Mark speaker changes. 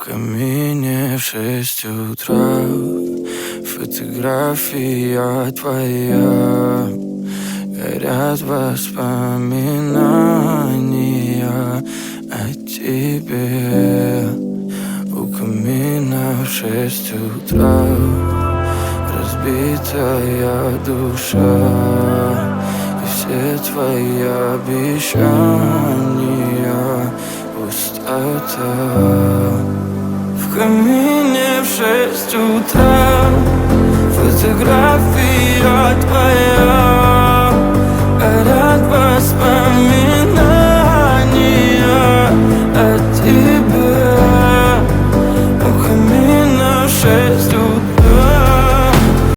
Speaker 1: камине в 6 утра фотография твоя. Горят воспоминания о тебе. У камина в 6 утра разбитая душа, и все твои обещания пустота. В камине в 6 утра фотография твоя.